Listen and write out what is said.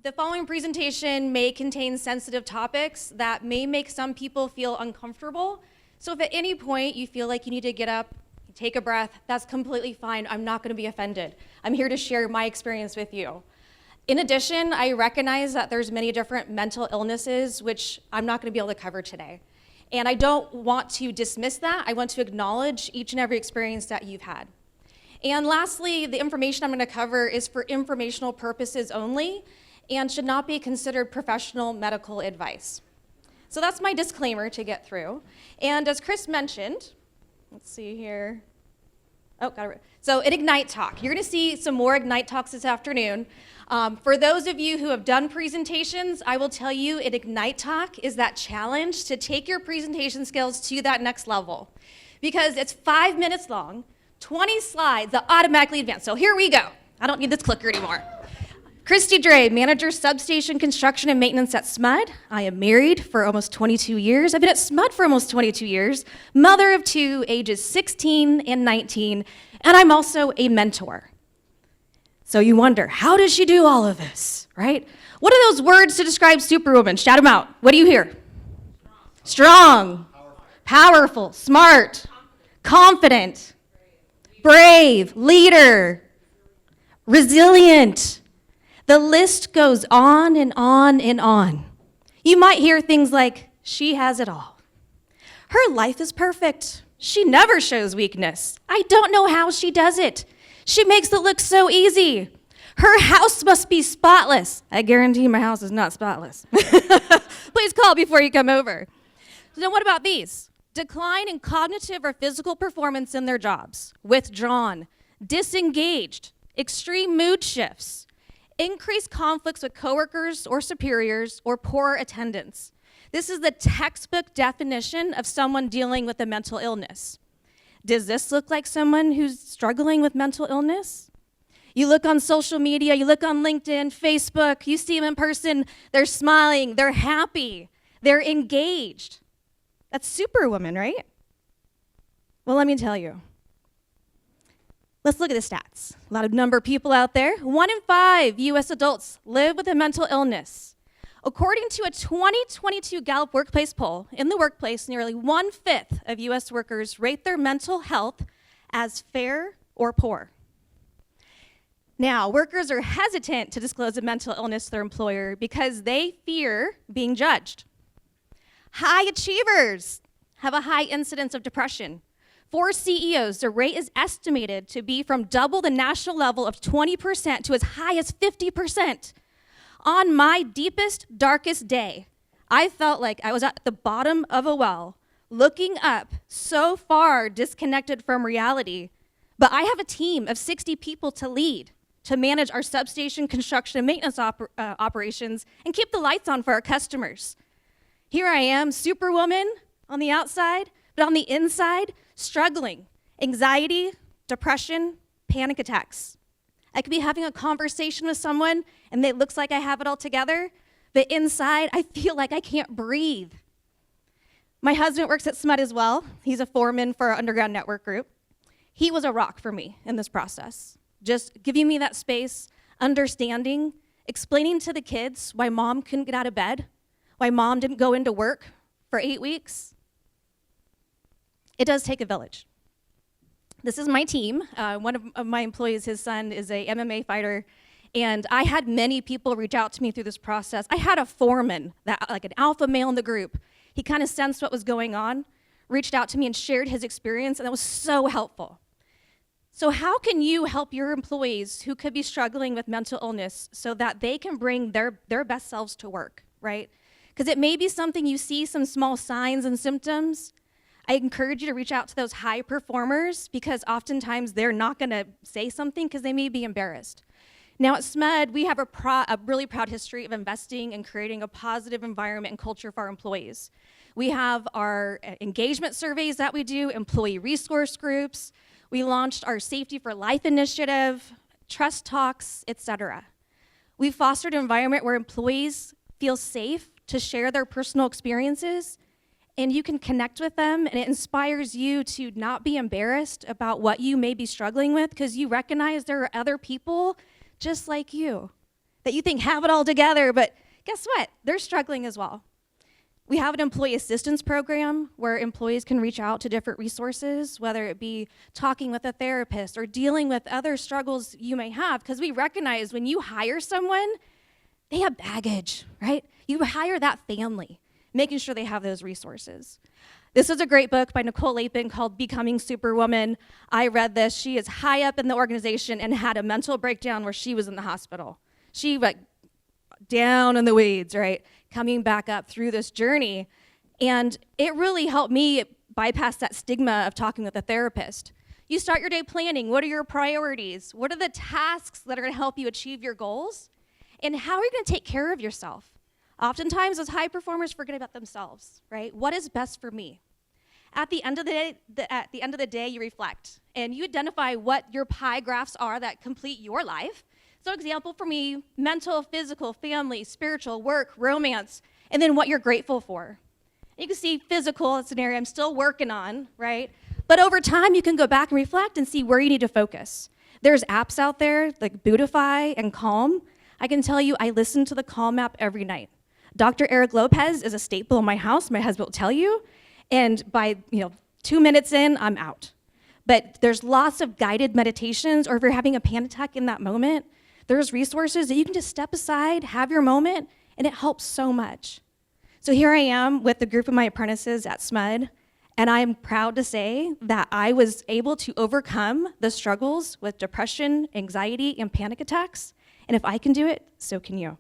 The following presentation may contain sensitive topics that may make some people feel uncomfortable. So if at any point you feel like you need to get up, take a breath, that's completely fine. I'm not going to be offended. I'm here to share my experience with you. In addition, I recognize that there's many different mental illnesses, which I'm not going to be able to cover today. And I don't want to dismiss that. I want to acknowledge each and every experience that you've had. And lastly, the information I'm going to cover is for informational purposes only and should not be considered professional medical advice. So that's my disclaimer to get through. And as Chris mentioned, let's see here. Oh, got it. So at Ignite Talk, you're going to see some more Ignite Talks this afternoon. For those of you who have done presentations, I will tell you at Ignite Talk is that challenge to take your presentation skills to that next level. Because it's 5 minutes long, 20 slides that automatically advance. So here we go. I don't need this clicker anymore. Christy Dray, Manager Substation Construction and Maintenance at SMUD. I am married for almost 22 years. I've been at SMUD for almost 22 years. Mother of two, ages 16 and 19. And I'm also a mentor. So you wonder, how does she do all of this, right? What are those words to describe Superwoman? Shout them out. What do you hear? Strong, powerful, smart, confident, brave, leader, resilient. The list goes on and on and on. You might hear things like, she has it all. Her life is perfect. She never shows weakness. I don't know how she does it. She makes it look so easy. Her house must be spotless. I guarantee my house is not spotless. Please call before you come over. So what about these? Decline in cognitive or physical performance in their jobs, withdrawn, disengaged, extreme mood shifts, increased conflicts with coworkers or superiors, or poor attendance. This is the textbook definition of someone dealing with a mental illness. Does this look like someone who's struggling with mental illness? You look on social media, you look on LinkedIn, Facebook, you see them in person, they're smiling, they're happy, they're engaged. That's Superwoman, right? Well, let me tell you. Let's look at the stats. A lot of number of people out there. 1 in 5 U.S. adults live with a mental illness. According to a 2022 Gallup workplace poll, in the workplace, nearly 1/5 of U.S. workers rate their mental health as fair or poor. Now, workers are hesitant to disclose a mental illness to their employer because they fear being judged. High achievers have a high incidence of depression. For CEOs, the rate is estimated to be from double the national level of 20% to as high as 50%. On my deepest, darkest day, I felt like I was at the bottom of a well, looking up, so far disconnected from reality. But I have a team of 60 people to lead, to manage our substation construction and maintenance operations and keep the lights on for our customers. Here I am, Superwoman on the outside, but on the inside, struggling, anxiety, depression, panic attacks. I could be having a conversation with someone and it looks like I have it all together, but inside I feel like I can't breathe. My husband works at SMUD as well. He's a foreman for our underground network group. He was a rock for me in this process. Just giving me that space, understanding, explaining to the kids why mom couldn't get out of bed, why mom didn't go into work for 8 weeks. It does take a village. This is my team. One of my employees, his son, is a MMA fighter, and I had many people reach out to me through this process. I had a foreman, like an alpha male in the group. He kind of sensed what was going on, reached out to me and shared his experience, and that was so helpful. So how can you help your employees who could be struggling with mental illness so that they can bring their best selves to work, right? Because it may be something you see some small signs and symptoms. I encourage you to reach out to those high performers because oftentimes they're not going to say something because they may be embarrassed. Now at SMUD, we have a really proud history of investing and creating a positive environment and culture for our employees. We have our engagement surveys that we do, employee resource groups. We launched our Safety for Life initiative, trust talks, etc. We've fostered an environment where employees feel safe to share their personal experiences, and you can connect with them, and it inspires you to not be embarrassed about what you may be struggling with because you recognize there are other people just like you. that you think have it all together, but guess what? They're struggling as well. We have an employee assistance program where employees can reach out to different resources, whether it be talking with a therapist or dealing with other struggles you may have, because we recognize when you hire someone, they have baggage, right? You hire that family, making sure they have those resources. This is a great book by Nicole Lapin called Becoming Superwoman. I read this. She is high up in the organization and had a mental breakdown where she was in the hospital. She went down in the weeds, right? Coming back up through this journey. And it really helped me bypass that stigma of talking with a therapist. You start your day planning. What are your priorities? What are the tasks that are going to help you achieve your goals? And how are you going to take care of yourself? Oftentimes, as high performers forget about themselves, right? What is best for me? At the end of the day, you reflect and you identify what your pie graphs are that complete your life. So example for me, mental, physical, family, spiritual, work, romance, and then what you're grateful for. You can see physical, it's an area I'm still working on, right? But over time, you can go back and reflect and see where you need to focus. There's apps out there like Beautify and Calm. I can tell you I listen to the Calm app every night. Dr. Eric Lopez is a staple in my house, my husband will tell you, and by 2 minutes in, I'm out. But there's lots of guided meditations, or if you're having a panic attack in that moment, there's resources that you can just step aside, have your moment, and it helps so much. So here I am with a group of my apprentices at SMUD, and I'm proud to say that I was able to overcome the struggles with depression, anxiety, and panic attacks. And if I can do it, so can you.